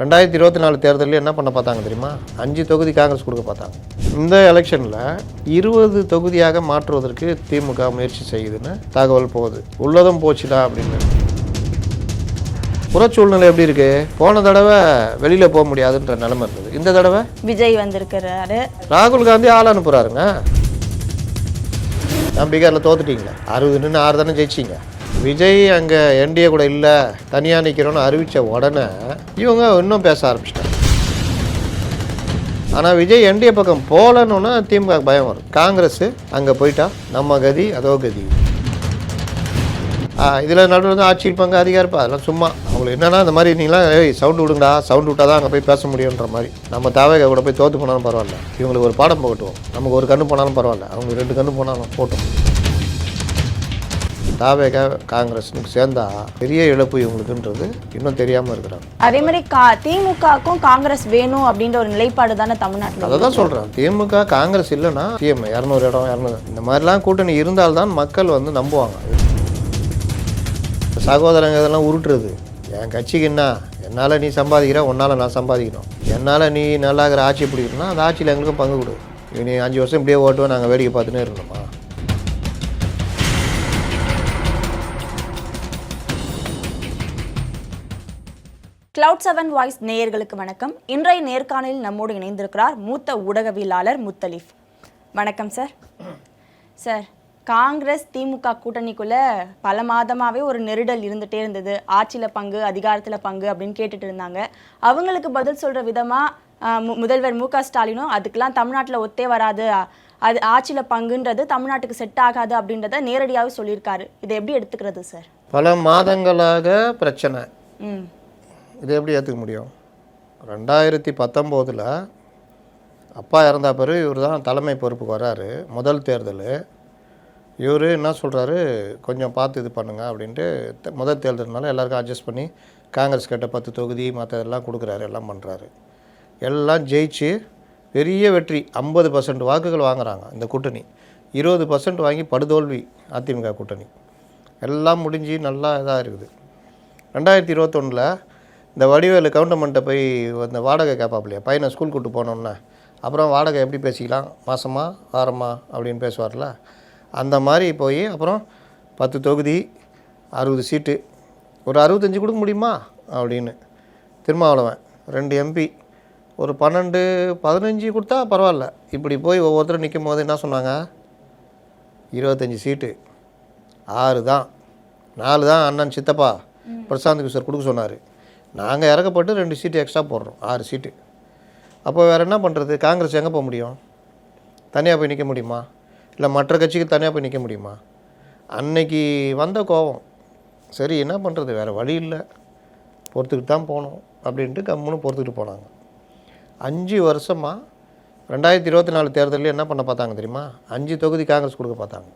2024 தேர்தலில் என்ன பண்ண பார்த்தாங்க தெரியுமா? 5 தொகுதி காங்கிரஸ் கொடுக்க பார்த்தாங்க. இந்த எலெக்ஷனில் 20 தொகுதியாக மாற்றுவதற்கு திமுக முயற்சி செய்யுதுன்னு தகவல் போகுது. உள்ளதும் போச்சுடா அப்படின்னு. புறச்சூழ்நிலை எப்படி இருக்கு? போன தடவை வெளியில் போக முடியாதுன்ற நிலைமை இருந்தது. இந்த தடவை விஜய் வந்திருக்கிறாரு. ராகுல் காந்தி ஆள் அனுப்புகிறாருங்க. நான் பீகாரில் தோத்துட்டீங்களா? 60 6 தானே ஜெயிச்சிங்க. விஜய் அங்கே என்டிஏ கூட இல்லை, தனியாக நிற்கிறோன்னு அறிவித்த உடனே இவங்க இன்னும் பேச ஆரம்பிச்சிட்டாங்க. ஆனால் விஜய் என்டிஏ பக்கம் போகலன்னு திமுக பயம் வரும். காங்கிரஸ் அங்கே போயிட்டா நம்ம கதி அதோ கதி. இதில் நடுவில் வந்து ஆட்சி இருப்பாங்க, அதிகாரிப்பா, அதெல்லாம் சும்மா. அவங்களுக்கு என்னென்னா இந்த மாதிரி நீங்களாம் சவுண்டு விடுங்கடா, சவுண்டு விட்டால் தான் அங்கே போய் பேச முடியுன்ற மாதிரி. நம்ம தேவையை கூட போய் தோற்று போனாலும் பரவாயில்ல, இவங்களுக்கு ஒரு பாடம் போகட்டும். நமக்கு ஒரு கண்ணு போனாலும் பரவாயில்ல, அவங்க 2 கண்ணு போனாலும் போட்டும். தாவேக காங்கிரஸுக்கு சேர்ந்தா பெரிய இழப்பு இவங்களுக்குன்றது இன்னும் தெரியாமல் இருக்கிறாங்க. அதே மாதிரி திமுகவுக்கும் காங்கிரஸ் வேணும் அப்படின்ற ஒரு நிலைப்பாடு தானே தமிழ்நாட்டில். அதை தான் சொல்கிறேன். திமுக காங்கிரஸ் இல்லைன்னா சிஎம் 200 இடம் 200 இந்த மாதிரிலாம் கூட்டணி இருந்தால்தான் மக்கள் வந்து நம்புவாங்க. சகோதரங்க இதெல்லாம் உருட்டுறது. என் கட்சிக்கு என்ன, என்னால் நீ சம்பாதிக்கிற, உன்னால் நான் சம்பாதிக்கணும், என்னால் நீ நல்லா இருக்கிற ஆட்சி பிடிக்கணும்னா அந்த ஆட்சியில் எங்களுக்கும் பங்கு கொடு. நீ 5 வருஷம் இப்படியே ஓட்டுவோம், நாங்கள் வேடிக்கை பார்த்துன்னே இருக்கணுமா? Cloud7 வாய்ஸ் நேயர்களுக்கு வணக்கம். இன்றைய நேர்காணலில் நம்மோடு இணைந்திருக்கிறார் மூத்த ஊடகவியலாளர் முத்தலீஃப். வணக்கம் சார். சார், காங்கிரஸ் திமுக கூட்டணிக்குள்ள பல மாதமாகவே ஒரு நெருடல் இருந்துகிட்டே இருந்தது. ஆட்சியில் பங்கு, அதிகாரத்தில் பங்கு அப்படின்னு கேட்டுட்டு இருந்தாங்க. அவங்களுக்கு பதில் சொல்கிற விதமாக முதல்வர் மு க ஸ்டாலினும் அதுக்கெல்லாம் தமிழ்நாட்டில் ஒத்தே வராது, அது ஆட்சியில் பங்குன்றது தமிழ்நாட்டுக்கு செட் ஆகாது அப்படின்றத நேரடியாகவே சொல்லியிருக்காரு. இதை எப்படி எடுத்துக்கிறது சார்? பல மாதங்களாக பிரச்சனை. இதை எப்படி ஏற்றுக்க முடியும்? 2019 அப்பா இறந்த பிறகு இவர் தான் தலைமை பொறுப்புக்கு வர்றாரு. முதல் தேர்தல் இவர் என்ன சொல்கிறாரு, கொஞ்சம் பார்த்து இது பண்ணுங்க அப்படின்ட்டு. முதல் தேர்தல்னால எல்லாருக்கும் அட்ஜஸ்ட் பண்ணி காங்கிரஸ் கேட்ட 10 தொகுதி மற்றதெல்லாம் கொடுக்குறாரு, எல்லாம் பண்ணுறாரு. எல்லாம் ஜெயிச்சு பெரிய வெற்றி, 50% வாக்குகள் வாங்குகிறாங்க இந்த கூட்டணி. 20% வாங்கி படுதோல்வி அதிமுக கூட்டணி. எல்லாம் முடிஞ்சு நல்லா இதாக இருக்குது. 2021 இந்த வடிவேலு கவுண்டமெண்ட்டை போய் இந்த வாடகை கேட்பாப்லையா, பையனை ஸ்கூல் கூப்பிட்டு போனோன்னே அப்புறம் வாடகை எப்படி பேசிக்கலாம், மாதமா வாரமா அப்படின்னு பேசுவார்ல, அந்த மாதிரி போய் அப்புறம் 10 தொகுதி 60 சீட்டு, ஒரு 65 கொடுக்க முடியுமா அப்படின்னு திருமாவளவன் 2 MP ஒரு 12 15 கொடுத்தா பரவாயில்ல. இப்படி போய் ஒவ்வொருத்தரும் நிற்கும் போது என்ன சொன்னாங்க, 25 சீட்டு, 6 தான், 4 தான் அண்ணன் சித்தப்பா பிரசாந்த் கிஷோர் கொடுக்க சொன்னார். நாங்கள் இறக்கப்பட்டு 2 சீட்டு எக்ஸ்ட்ரா போடுறோம், 6 சீட்டு. அப்போ வேறு என்ன பண்ணுறது? காங்கிரஸ் எங்கே போக முடியும்? தனியாக போய் நிற்க முடியுமா? இல்லை மற்ற கட்சிக்கு தனியாக போய் நிற்க முடியுமா? அன்னைக்கு வந்த கோபம், சரி என்ன பண்ணுறது, வேறு வழி இல்லை, பொறுத்துக்கிட்டு தான் போகணும் அப்படின்ட்டு கம்முன்னு பொறுத்துக்கிட்டு போனாங்க. 5 வருஷமாக 2024 தேர்தலில் என்ன பண்ண பார்த்தாங்க தெரியுமா? 5 தொகுதி காங்கிரஸ் கொடுக்க பார்த்தாங்க.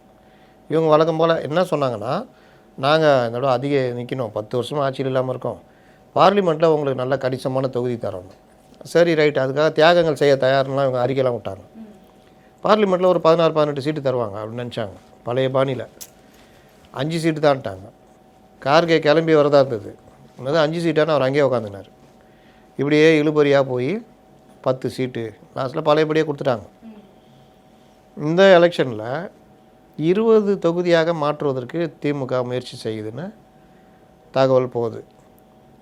இவங்க வழக்கம் போல் என்ன சொன்னாங்கன்னா, நாங்கள் இதோட அதிக நிற்கணும், 10 வருஷமாக ஆட்சியில் இல்லாமல் இருக்கோம், பார்லிமெண்ட்டில் உங்களுக்கு நல்ல கணிசமான தொகுதி தரணும். சரி ரைட், அதுக்காக தியாகங்கள் செய்ய தயார்லாம் இவங்க அறிக்கைலாம் விட்டாங்க. பார்லிமெண்ட்டில் ஒரு 16 18 சீட்டு தருவாங்க அப்படின்னு நினச்சாங்க. பழைய பாணியில் 5 சீட்டு தான்ட்டாங்க. கார்கே கிளம்பி வரதா இருந்தது, அதாவது 5 சீட்டான அவர் அங்கேயே உட்காந்துனார். இப்படியே இழுபறியாக போய் 10 சீட்டு லாஸ்ட்டில் பழையபடியே கொடுத்துட்டாங்க. இந்த எலெக்ஷனில் 20 தொகுதியாக மாற்றுவதற்கு திமுக முயற்சி செய்யுதுன்னு தகவல் போகுது.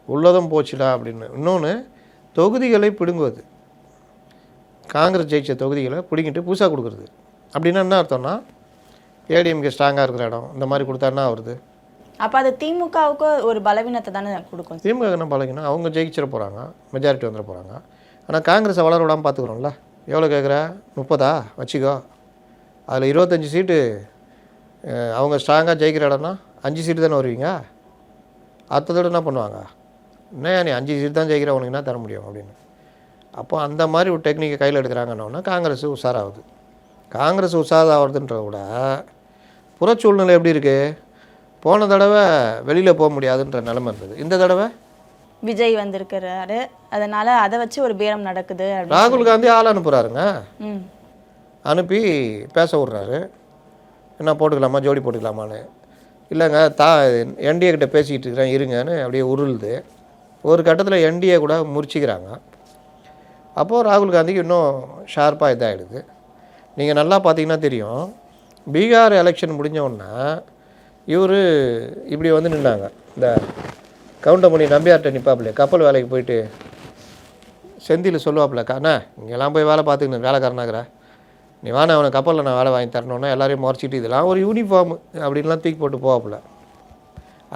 உள்ளதும் போச்சுடா அப்படின்னு. இன்னொன்று, தொகுதிகளை பிடுங்குவது. காங்கிரஸ் ஜெயிச்ச தொகுதிகளை பிடிங்கிட்டு புதுசாக கொடுக்குறது. அப்படின்னா என்ன அர்த்தம்னா, ஏடிஎம்கே ஸ்ட்ராங்காக இருக்கிற இடம் இந்த மாதிரி கொடுத்தா என்ன வருது? அப்போ அது திமுகவுக்கு ஒரு பலவீனத்தை தானே கொடுக்கும். திமுக என்ன பலவீனம்? அவங்க ஜெயிச்சிட போகிறாங்க, மெஜாரிட்டி வந்துட போகிறாங்க. ஆனால் காங்கிரஸை வளர விடாமல் பார்த்துக்குறோம்ல. எவ்வளோ கேட்குற? 30 வச்சுக்கோ, அதில் 25 சீட்டு அவங்க ஸ்ட்ராங்காக ஜெயிக்கிற இடம்னா 5 சீட்டு தானே வருவீங்க. அடுத்ததோடு என்ன பண்ணுவாங்க, என்ன நீ 5 சீட்டு தான் ஜெயிக்கிற, உனக்கு என்ன தர முடியும் அப்படின்னு. அப்போ அந்த மாதிரி ஒரு டெக்னிக்கை கையில் எடுக்கிறாங்கன்னா காங்கிரஸ் உஷாராகுது. காங்கிரஸ் உஷாராகிறதுன்றத விட புறச்சூழ்நிலை எப்படி இருக்குது? போன தடவை வெளியில் போக முடியாதுன்ற நிலைமை இருந்தது. இந்த தடவை விஜய் வந்திருக்கிறாரு, அதனால் அதை வச்சு ஒரு பேரம் நடக்குது. ராகுல் காந்தி ஆள் அனுப்புகிறாருங்க, அனுப்பி பேச விட்றாரு. என்ன போட்டுக்கலாமா, ஜோடி போட்டுக்கலாமான்னு. இல்லைங்க என்டிஏ கிட்ட பேசிக்கிட்டு இருக்கிறேன் இருங்கன்னு அப்படியே உருளுது. ஒரு கட்டத்தில் என்டிஏ கூட முறிச்சிக்கிறாங்க. அப்போது ராகுல் காந்திக்கு இன்னும் ஷார்ப்பாக இதாகிடுது. நீங்கள் நல்லா பார்த்தீங்கன்னா தெரியும், பீகார் எலெக்ஷன் முடிஞ்சோடனே இவர் இப்படி வந்து நின்னாங்க. இந்த கவுண்டமணி நம்பியார்கிட்ட நிற்பாப்புல, கப்பல் வேலைக்கு போயிட்டு செந்தில் சொல்லுவாப்புல, அண்ணா இங்கெல்லாம் போய் வேலை பார்த்துக்கணும், வேலைக்காரனாகிற நீ வாண்ணா, அவனை கப்பலில் நான் வேலை வாங்கி தரணுன்னா எல்லாரையும் முறைச்சிட்டு இதெல்லாம் ஒரு யூனிஃபார்ம் அப்படின்லாம் தூக்கி போட்டு போவாப்புல.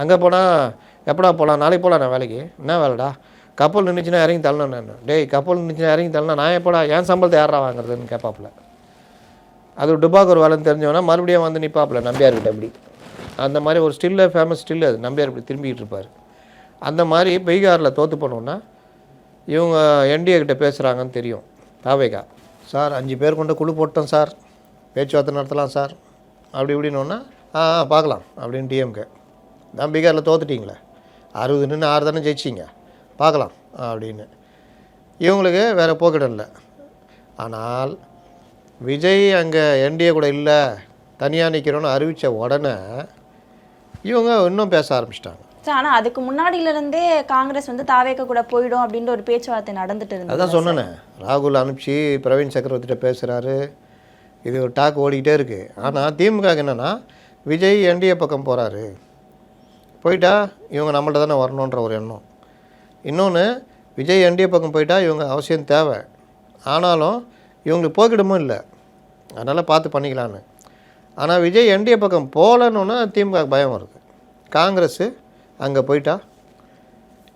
அங்கே போனால் எப்படா போகலாம், நாளைக்கு போகலாம், நான் வேலைக்கு என்ன வேலைடா, கப்பல் நின்றுச்சுன்னா இறங்கி தள்ளணும். நான் டேய் கப்பல் நின்றுச்சுன்னா இறங்கி தள்ளணும், நான் எப்படா என் சம்பளத்தை யாரா வாங்குறதுன்னு கேட்பாப்புல. அது டுபாக் ஒரு வேலைன்னு தெரிஞ்சவனா மறுபடியும் வந்து நிற்பாப்புல நம்பியார்கிட்ட. அப்படி அந்த மாதிரி ஒரு ஸ்டில்லு, ஃபேமஸ் ஸ்டில்லு அது, நம்பியார் இப்படி திரும்பிக்கிட்டு இருப்பார். அந்த மாதிரி பீகாரில் தோற்று போனோன்னா இவங்க என்டிஏ கிட்ட பேசுகிறாங்கன்னு தெரியும். தாவேகா சார் 5 பேர் கொண்ட குழு போட்டோம் சார், பேச்சுவார்த்தை நடத்தலாம் சார் அப்படி இப்படின்னோன்னா பார்க்கலாம் அப்படின்னு டிஎம்கே. தான் பீகாரில் தோத்துட்டிங்களே, 60 நின்று 6 தானே ஜெயிச்சிங்க, பார்க்கலாம் அப்படின்னு. இவங்களுக்கு வேறு போக்கிடம் இல்லை. ஆனால் விஜய் அங்கே என்டிஏ கூட இல்லை, தனியாக நிற்கிறோன்னு அறிவித்த உடனே இவங்க இன்னும் பேச ஆரம்பிச்சிட்டாங்க. சார் ஆனால் அதுக்கு முன்னாடியிலேருந்தே காங்கிரஸ் வந்து தாவேக கூட போயிடும் அப்படின்ற ஒரு பேச்சுவார்த்தை நடந்துட்டு இருந்தது. அதான் சொன்னேனே, ராகுல் அனுப்பிச்சு பிரவீன் சக்கரவர்த்திட்ட பேசுகிறாரு, இது ஒரு டாக் ஓடிக்கிட்டே இருக்குது. ஆனால் திமுக என்னென்னா விஜய் என்டிஏ பக்கம் போகிறாரு, போயிட்டா இவங்க நம்மள்ட்ட தானே வரணுன்ற ஒரு எண்ணம். இன்னொன்று, விஜய் என்டிஏ பக்கம் போயிட்டா இவங்க அவசியம் தேவை, ஆனாலும் இவங்களுக்கு போக்கிடமும் இல்லை, அதனால் பார்த்து பண்ணிக்கலான்னு. ஆனால் விஜய் என்டிஏ பக்கம் போகலன்னு திமுக பயம் வருது. காங்கிரஸு அங்கே போயிட்டா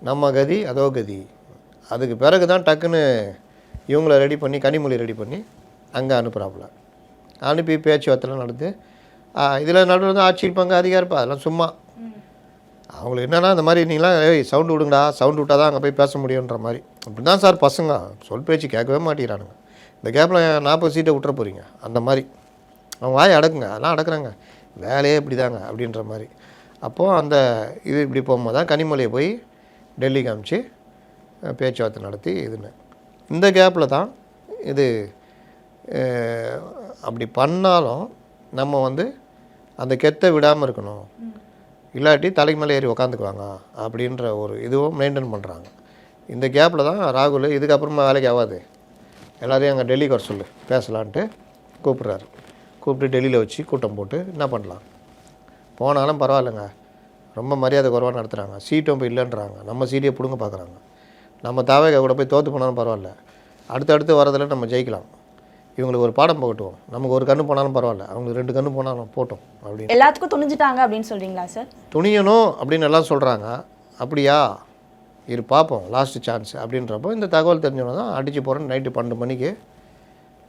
நம்ம கதி அதோ கதி. அதுக்கு பிறகு தான் டக்குன்னு இவங்கள ரெடி பண்ணி, கனிமொழி ரெடி பண்ணி அங்கே அனுப்புகிறாப்புல. அனுப்பி பேச்சுவார்த்தைலாம் நடந்து இதில் நடுவில் தான் ஆட்சி இருப்பாங்க, அதிகாரிப்பா, அதெல்லாம் சும்மா. அவங்களுக்கு என்னென்னா இந்த மாதிரி நீங்களாம் சவுண்டு விடுங்கடா, சவுண்டு விட்டால் தான் அங்கே போய் பேச முடியுன்ற மாதிரி. அப்படி தான் சார் பசங்க சொல் பேச்சு கேட்கவே மாட்டேங்கிறானுங்க. இந்த கேப்பில் 40 சீட்டை விட்டுற போகிறீங்க அந்த மாதிரி. அவங்க வாயை அடக்குங்க, அதெல்லாம் அடக்குறாங்க, வேலையே இப்படி தாங்க அப்படின்ற மாதிரி. அப்போது அந்த இது இப்படி போகும்போது தான் கனிமொழியை போய் டெல்லிக்கு அனுப்பிச்சு பேச்சுவார்த்தை நடத்தி இதுன்னு. இந்த கேப்பில் தான் இது அப்படி பண்ணாலும் நம்ம வந்து அந்த கெத்தை விடாமல் இருக்கணும், இல்லாட்டி தலைக்கு மேலே ஏறி உக்காந்துக்குவாங்க அப்படின்ற ஒரு இதுவும் மெயின்டைன் பண்ணுறாங்க. இந்த கேப்பில் தான் ராகுல் இதுக்கப்புறமா வேலைக்கு ஆகாது, எல்லோரையும் அங்கே டெல்லிக்கு வர சொல்லு பேசலான்ட்டு கூப்பிட்றாரு. கூப்பிட்டு டெல்லியில் வச்சு கூட்டம் போட்டு என்ன பண்ணலாம், போனாலும் பரவாயில்லைங்க, ரொம்ப மரியாதை குறைவாக நடத்துகிறாங்க, சீட்டும் இப்போ இல்லைன்றாங்க, நம்ம சீட்டையே பிடுங்க பார்க்குறாங்க, நம்ம தாவேகா கூட போய் தோற்று போனாலும் பரவாயில்ல, அடுத்தடுத்து வரதில் நம்ம ஜெயிக்கலாம், இவங்களுக்கு ஒரு பாடம் போகட்டும், நமக்கு ஒரு கண்ணு போனாலும் பரவாயில்ல, அவங்களுக்கு 2 கண்ணு போனாலும் போட்டோம் அப்படின்னு எல்லாத்துக்கும் துணிஞ்சிட்டாங்க அப்படின்னு சொல்கிறீங்களா சார்? துணியணும் அப்படின்னு எல்லாம் சொல்கிறாங்க. அப்படியா, இது பார்ப்போம், லாஸ்ட்டு சான்ஸ் அப்படின்றப்போ இந்த தகவல் தெரிஞ்சவங்க தான் அடித்து போகிறோன்னு நைட்டு 12 மணிக்கு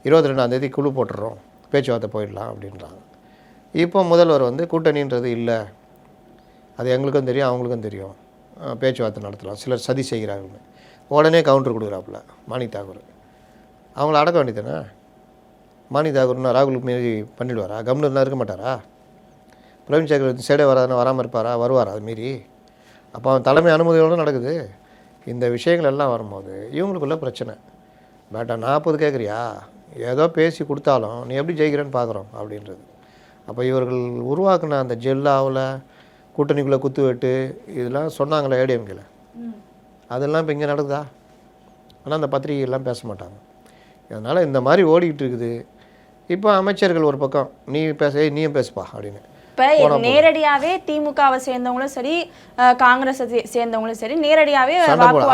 22ஆம் தேதி குழு போட்டுடுறோம், பேச்சுவார்த்தை போயிடலாம் அப்படின்றாங்க. இப்போ முதல்வர் வந்து கூட்டணின்றது இல்லை, அது எங்களுக்கும் தெரியும் அவங்களுக்கும் தெரியும், பேச்சுவார்த்தை நடத்தலாம், சிலர் சதி செய்கிறாங்கன்னு உடனே கவுண்டர் கொடுக்குறாப்புல மாணிக் தாக்கூர். அவங்கள அடக்க வேண்டியதானே. மாணிக் தாக்கூர்னா ராகுலுக்கு மீறி பண்ணிவிடுவாரா, கம்னு இருந்தால் இருக்க மாட்டாரா? பிரவீன் சக்கரவர்த்தி சைடே வராதுன்னு வராமல் இருப்பாரா? வருவாரா அது மீறி? அப்போ அவன் தலைமை அனுமதியோடு நடக்குது. இந்த விஷயங்கள் எல்லாம் வரும்போது இவங்களுக்குள்ள பிரச்சனை. பேட்டா 40 கேட்குறியா, ஏதோ பேசி கொடுத்தாலும் நீ எப்படி ஜெயிக்கிறேன்னு பார்க்குறோம் அப்படின்றது. அப்போ இவர்கள் உருவாக்குன அந்த ஜெல்லாவில் கூட்டணிக்குள்ளே குத்து வெட்டு இதெல்லாம் சொன்னாங்களே ஏடிஎம்கேல, அதெல்லாம் இப்போ இங்கே நடக்குதா? ஆனால் அந்த பத்திரிகையெல்லாம் பேச மாட்டாங்க. அதனால் இந்த மாதிரி ஓடிக்கிட்டு இருக்குது. இப்போ அமைச்சர்கள் ஒரு பக்கம் நீ பேச நீயும் பேசுப்பா அப்படின்னு. இப்போ நேரடியாகவே திமுகவை சேர்ந்தவங்களும் சரி, காங்கிரஸை சேர்ந்தவங்களும் சரி, நேரடியாகவே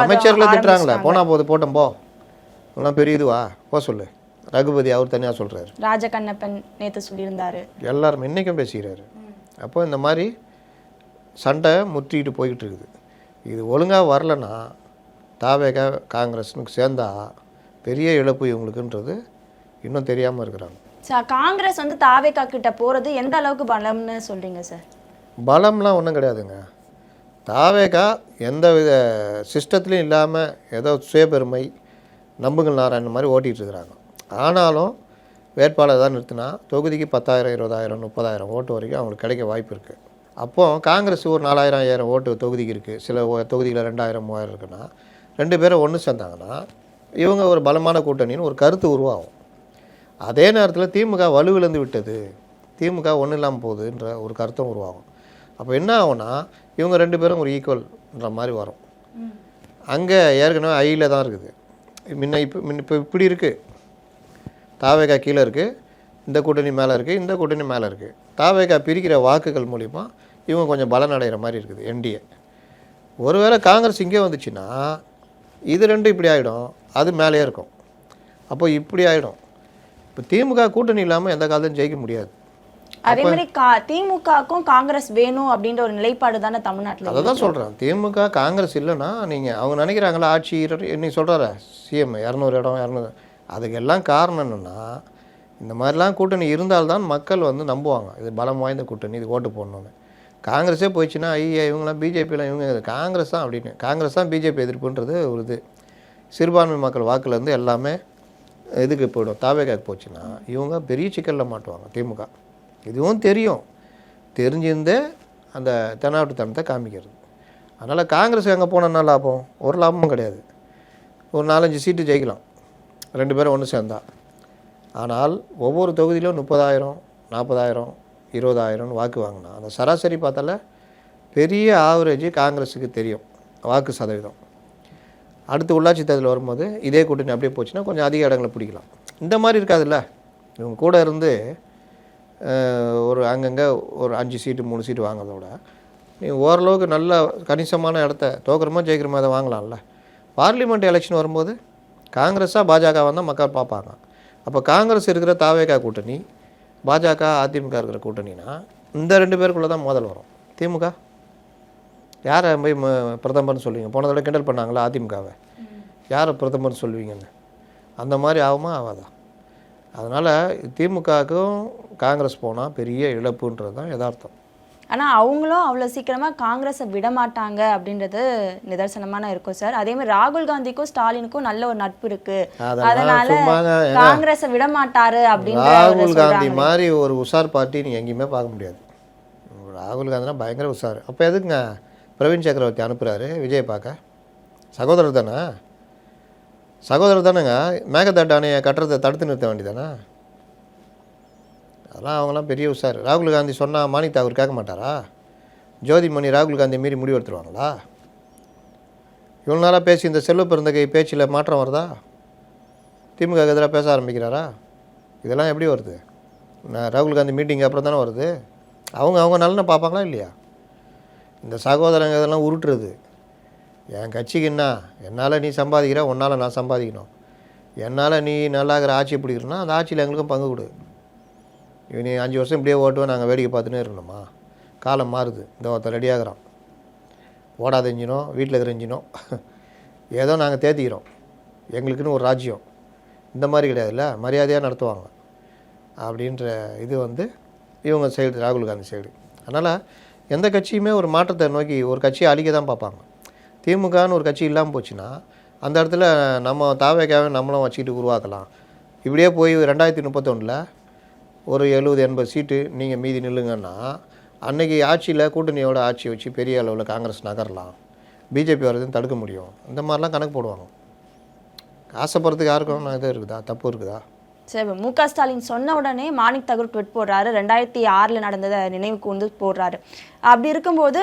அமைச்சர்களை திட்டுறாங்களே, போனால் போது போட்டோம் போ, இதெல்லாம் பெரிய இதுவா, போ சொல்லு. ரகுபதி அவர் தனியாக சொல்கிறாரு, ராஜகண்ணப்பன் நேற்று சொல்லியிருந்தாரு, எல்லாரும் இன்றைக்கும் பேசுகிறாரு. அப்போ இந்த மாதிரி சண்டை முற்றிக்கிட்டு போய்கிட்டு இருக்குது. இது ஒழுங்காக வரலன்னா தாவேகா காங்கிரஸ்னுக்கு சேர்ந்தா பெரிய இழப்பு இவங்களுக்குன்றது இன்னும் தெரியாமல் இருக்கிறாங்க. சார் காங்கிரஸ் வந்து தாவேகா கிட்ட போகிறது எந்த அளவுக்கு பலம்னு சொல்கிறீங்க சார்? பலம்லாம் ஒன்றும் கிடையாதுங்க. தாவேகா எந்த வித சிஸ்டத்துலையும் இல்லாமல் ஏதோ சுயபெருமை நம்புங்கள் நாராயணன் மாதிரி ஓட்டிகிட்டு இருக்கிறாங்க. ஆனாலும் வேட்பாளர் தான் நிறுத்தினா தொகுதிக்கு 10,000 20,000 30,000 ஓட்டு வரைக்கும் அவங்களுக்கு கிடைக்க வாய்ப்பு இருக்குது. அப்போது காங்கிரஸ் ஒரு 4,000 5,000 ஓட்டு தொகுதிக்கு இருக்குது, சில தொகுதியில் 2,000 3,000 இருக்குன்னா 2 பேரும் ஒன்று சேர்ந்தாங்கன்னா இவங்க ஒரு பலமான கூட்டணின்னு ஒரு கருத்து உருவாகும். அதே நேரத்தில் திமுக வலுவிழந்து விட்டது, திமுக ஒன்றும் இல்லாமல் போகுதுன்ற ஒரு கருத்தும் உருவாகும். அப்போ என்ன ஆகும்னா இவங்க 2 பேரும் ஒரு ஈக்குவல்ன்ற மாதிரி வரும். அங்கே ஏற்கனவே ஐயில் தான் இருக்குது. இப்போ இப்படி இருக்குது. தாவேகா கீழே இருக்குது, இந்த கூட்டணி மேலே இருக்குது, இந்த கூட்டணி மேலே இருக்குது. தாவேகா பிரிக்கிற வாக்குகள் மூலிமா இவங்க கொஞ்சம் பலன் அடைகிற மாதிரி இருக்குது என்டிஏ. ஒருவேளை காங்கிரஸ் இங்கே வந்துச்சுன்னா இது ரெண்டும் இப்படி ஆகிடும், அது மேலேயே இருக்கும். அப்போ இப்படி ஆகிடும். இப்போ திமுக கூட்டணி இல்லாமல் எந்த காலத்தையும் ஜெயிக்க முடியாது. அதே மாதிரி திமுகவுக்கும் காங்கிரஸ் வேணும் அப்படின்ற ஒரு நிலைப்பாடு தானே தமிழ்நாட்டில். அதை தான் சொல்கிறேன். திமுக காங்கிரஸ் இல்லைன்னா நீங்கள் அவங்க நினைக்கிறாங்களா ஆட்சி நீ சொல்கிற சிஎம் 200 இடம் 200, அதுக்கு எல்லாம் காரணம் என்னென்னா இந்த மாதிரிலாம் கூட்டணி இருந்தால்தான் மக்கள் வந்து நம்புவாங்க இது பலம் வாய்ந்த கூட்டணி, இது ஓட்டு போடணுன்னு. காங்கிரஸே போயிடுச்சுன்னா ஐயா இவங்களாம் பிஜேபியில் இவங்க காங்கிரஸ் தான் அப்படின்னு, காங்கிரஸ் தான் பிஜேபி எதிர்ப்புன்றது ஒரு இது. சிறுபான்மை மக்கள் வாக்குலேருந்து எல்லாமே இதுக்கு போய்டும். தாவேகாக்கு போச்சுன்னா இவங்க பெரிய சிக்கலில் மாட்டுவாங்க திமுக. இதுவும் தெரிஞ்சிருந்தே அந்த தென்னாட்டுத்தனத்தை காமிக்கிறது. அதனால் காங்கிரஸ் எங்கே போனோன்னா லாபம்? ஒரு லாபமும் கிடையாது. ஒரு 4-5 சீட்டு ஜெயிக்கலாம் 2 பேரும் ஒன்று சேர்ந்தா. ஆனால் ஒவ்வொரு தொகுதியிலும் 30,000 40,000 20,000 வாக்கு வாங்கினா அந்த சராசரி பார்த்தால பெரிய ஆவரேஜ் காங்கிரஸுக்கு தெரியும் வாக்கு சதவீதம். அடுத்து உள்ளாட்சி தேர்தல் வரும்போது இதே கூட்டணி அப்படியே போச்சுன்னா கொஞ்சம் அதிக இடங்களை பிடிக்கலாம். இந்த மாதிரி இருக்காதுல்ல. இவங்க கூட இருந்து ஒரு அங்கங்கே ஒரு 5 சீட்டு 3 சீட்டு வாங்கிறத விட நீ ஓரளவுக்கு நல்ல கணிசமான இடத்த தோக்கிறமா ஜெயிக்கிறமா அதை வாங்கலாம்ல. பார்லிமெண்ட் எலெக்ஷன் வரும்போது காங்கிரஸாக பாஜக வந்தால் மக்கள் பார்ப்பாங்க. அப்போ காங்கிரஸ் இருக்கிற தாவேகா கூட்டணி, பாஜக அதிமுக இருக்கிற கூட்டணினா இந்த 2 பேருக்குள்ளே தான் மோதல் வரும். திமுக யாரை போய் பிரதமர்னு சொல்லுவீங்க? போன தடவை கிண்டல் பண்ணாங்களா அதிமுகவை, யாரை பிரதமர்னு சொல்லுவீங்கன்னு? அந்த மாதிரி ஆகுமா ஆகாதா? அதனால் திமுகவுக்கும் காங்கிரஸ் போனால் பெரிய இழப்புன்றது தான் யதார்த்தம். ஆனால் அவங்களும் அவ்வளோ சீக்கிரமாக காங்கிரஸை விட மாட்டாங்க அப்படின்றது நிதர்சனமான இருக்கும் சார். அதே மாதிரி ராகுல் காந்திக்கும் ஸ்டாலினுக்கும் நல்ல ஒரு நட்பு இருக்கு, அதனால காங்கிரஸை விட மாட்டாரு அப்படின்னு. ராகுல் காந்தி மாதிரி ஒரு உஷார் பார்ட்டி நீங்கள் எங்கேயுமே பார்க்க முடியாது. ராகுல் காந்தினா பயங்கர உஷார். அப்போ எதுக்குங்க பிரவீன் சக்கரவர்த்தி அனுப்புகிறாரு விஜய் பார்க்க? சகோதரர் தானே, சகோதரர் தானேங்க. மேகதாட்டு அணையை கட்டுறதை தடுத்து நிறுத்த வேண்டியதானே? அதெல்லாம் அவங்களாம் பெரிய உஷார். ராகுல் காந்தி சொன்னால் மாணிக் தாகூர் கேட்க மாட்டாரா? ஜோதிமணி ராகுல் காந்தி மீறி முடிவு எடுத்துருவாங்களா? இவ்வளோ நாளாக பேசி இந்த செல்வ பெருந்தகை பேச்சில் மாற்றம் வருதா? திமுக எதிராக பேச ஆரம்பிக்கிறாரா? இதெல்லாம் எப்படி வருது? ராகுல் காந்தி மீட்டிங் அப்புறம் தானே வருது. அவங்க நல்லன்னு பார்ப்பாங்களா இல்லையா? இந்த சகோதரங்க இதெல்லாம் உருட்டுறது. என் கட்சிக்கு என்ன, என்னால் நீ சம்பாதிக்கிற, உன்னால் நான் சம்பாதிக்கணும், என்னால் நீ நல்லாகிற ஆட்சி பிடிக்கிறோன்னா அந்த ஆட்சியில் எங்களுக்கும் பங்கு கொடு. நீ 5 வருஷம் இப்படியே ஓட்டுவேன் நாங்கள் வேடிக்கை பார்த்துன்னே இருக்கணுமா? காலம் மாறுது. இந்த ஒருத்தர் ரெடியாகிறோம், ஓடாத இன்ஜினோ வீட்டில் இருக்கிற இன்ஜினோ ஏதோ நாங்கள் தேத்திக்கிறோம், எங்களுக்குன்னு ஒரு ராஜ்யம். இந்த மாதிரி கிடையாதுல்ல, மரியாதையாக நடத்துவாங்க அப்படின்ற இது வந்து இவங்க சைடு, ராகுல் காந்தி சைடு. அதனால் எந்த கட்சியுமே ஒரு மாற்றத்தை நோக்கி ஒரு கட்சியை அழிக்க தான் பார்ப்பாங்க. திமுகன்னு ஒரு கட்சி இல்லாமல் போச்சுன்னா அந்த இடத்துல நம்ம தாவேக்காவே நம்மளும் வச்சுக்கிட்டு உருவாக்கலாம். இப்படியே போய் 2031 ஒரு 70-80 சீட்டு நீங்கள் மீதி நில்லுங்கன்னா அன்றைக்கி ஆட்சியில் கூட்டணியோட ஆட்சி வச்சு பெரிய அளவில் காங்கிரஸ் நகரலாம், பிஜேபி வரதையும் தடுக்க முடியும். இந்த மாதிரிலாம் கணக்கு போடுவாங்க. ஆசைப்படுறதுக்கு யாருக்கும் இது இருக்குதா, தப்பு இருக்குதா? சரி, மு.க. ஸ்டாலின் சொன்ன உடனே மாணிக் தாகூர் ட்வீட் போடுறாரு, 2006 நடந்ததை நினைவுக்கு வந்து போடுறாரு. அப்படி இருக்கும்போது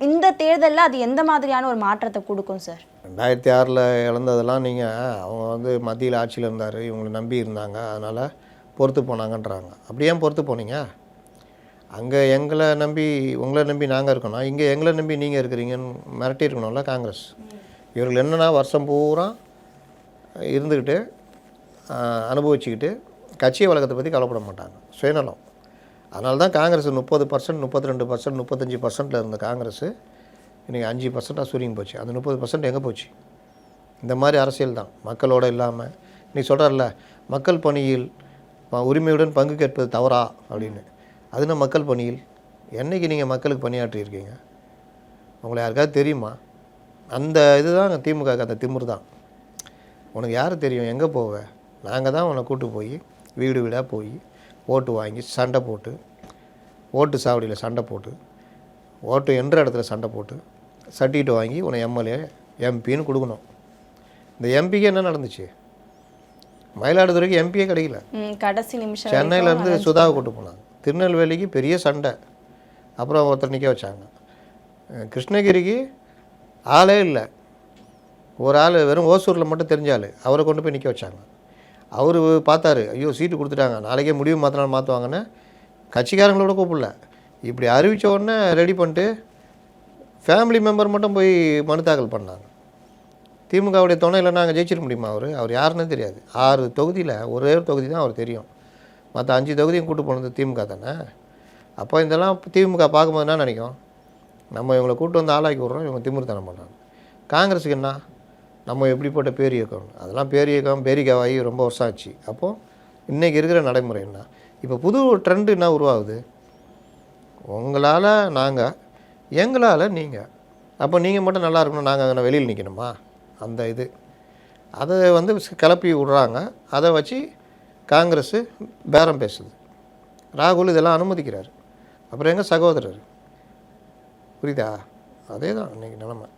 இந்த தேர்தலில் அது எந்த மாதிரியான ஒரு மாற்றத்தை கொடுக்கும் சார்? 2006 இழந்ததெல்லாம் நீங்கள் அவங்க வந்து மத்தியில் ஆட்சியில் இருந்தார், இவங்களை நம்பி இருந்தாங்க, அதனால் பொறுத்து போனாங்கன்றாங்க. அப்படி ஏன் பொறுத்து போனீங்க? அங்கே எங்களை நம்பி உங்களை நம்பி நாங்கள் இருக்கணும், இங்கே எங்களை நம்பி நீங்கள் இருக்கிறீங்கன்னு மிரட்டி இருக்கணும்ல காங்கிரஸ். இவர்கள் என்னென்னா வருஷம் பூரா இருந்துக்கிட்டு அனுபவிச்சுக்கிட்டு கட்சியை வழக்கத்தை பற்றி கவலைப்பட மாட்டாங்க, சுயநலம். அதனால தான் காங்கிரஸ் 30%, 32%, 35% இருந்த காங்கிரஸ் இன்றைக்கி 5% சுருங்கி போச்சு. அந்த 30% எங்கே போச்சு? இந்த மாதிரி அரசியல் தான், மக்களோடு இல்லாமல். நீ சொல்கிறல்ல மக்கள் பணியில் உரிமையுடன் பங்கு கேட்பது தவறா அப்படின்னு. அதுனா மக்கள் பணியில் என்றைக்கு நீங்கள் மக்களுக்கு பணியாற்றியிருக்கீங்க? உங்களை யாருக்காவது தெரியுமா? அந்த இதுதான் திமுக, அந்த திமிரு தான். உனக்கு யார் தெரியும், எங்கே போவ? நாங்கள் தான் உன்னை கூட்டு போய் வீடு வீடாக போய் ஓட்டு வாங்கி சண்டை போட்டு, ஓட்டு சாவடியில் சண்டை போட்டு, ஓட்டு என்ற இடத்துல சண்டை போட்டு சர்டிஃபிகேட் வாங்கி உன்னை எம்எல்ஏ எம்பின்னு கொடுக்கணும். இந்த எம்பிக்கு என்ன நடந்துச்சு? மயிலாடுதுறைக்கு எம்பியே கிடைக்கல, கடைசி நிமிஷம் சென்னையிலேருந்து சுதாவை கூட்டு போனாங்க. திருநெல்வேலிக்கு பெரிய சண்டை, அப்புறம் ஒருத்தர் நிற்க வச்சாங்க. கிருஷ்ணகிரிக்கு ஆளே இல்லை, ஒரு ஆள் வெறும் ஓசூரில் மட்டும் தெரிஞ்சால் அவரை கொண்டு போய் நிற்க வச்சாங்க. அவர் பார்த்தாரு, ஐயோ சீட்டு கொடுத்துட்டாங்க, நாளைக்கே முடிவு மாற்றினாலும் மாற்றுவாங்கன்னு கட்சிக்காரங்களோட கூப்பிடல. இப்படி அறிவித்த உடனே ரெடி பண்ணிட்டு ஃபேமிலி மெம்பர் மட்டும் போய் மனு தாக்கல் பண்ணாங்க. திமுகவுடைய துணையில் நாங்கள் ஜெயிச்சிட முடியுமா? அவர் யாருன்னே தெரியாது. 6 தொகுதியில் ஒரே ஒரு தொகுதி தான் அவர் தெரியும். மற்ற 5 தொகுதியும் கூட்டு போனது திமுக தானே. அப்போ இதெல்லாம் திமுக பார்க்கும்போது என்ன நினைக்கும்? நம்ம இவங்களை கூட்டு வந்து ஆளாக்கி விட்றோம், இவங்க திமிர்த்தனம் பண்ணுறாங்க. காங்கிரஸுக்கு என்ன, நம்ம எப்படிப்பட்ட பேர் இயக்கம், அதெல்லாம் பேர் இயக்கம் பேரிக்காவாகி ரொம்ப வருஷம் ஆச்சு. அப்போது இன்றைக்கி இருக்கிற நடைமுறை என்ன? இப்போ புது ட்ரெண்டு என்ன உருவாகுது? உங்களால் நாங்கள், எங்களால் நீங்கள். அப்போ நீங்கள் மட்டும் நல்லா இருக்கணும், நாங்கள் அங்கே வெளியில் நிற்கணுமா? அந்த இது அதை வந்து கிளப்பி விட்றாங்க. அதை வச்சு காங்கிரஸு பேரம் பேசுது. ராகுல் இதெல்லாம் அனுமதிக்கிறார். அப்புறம் எங்கள் சகோதரர், புரியுதா? அதே தான் இன்றைக்கி நிலமை.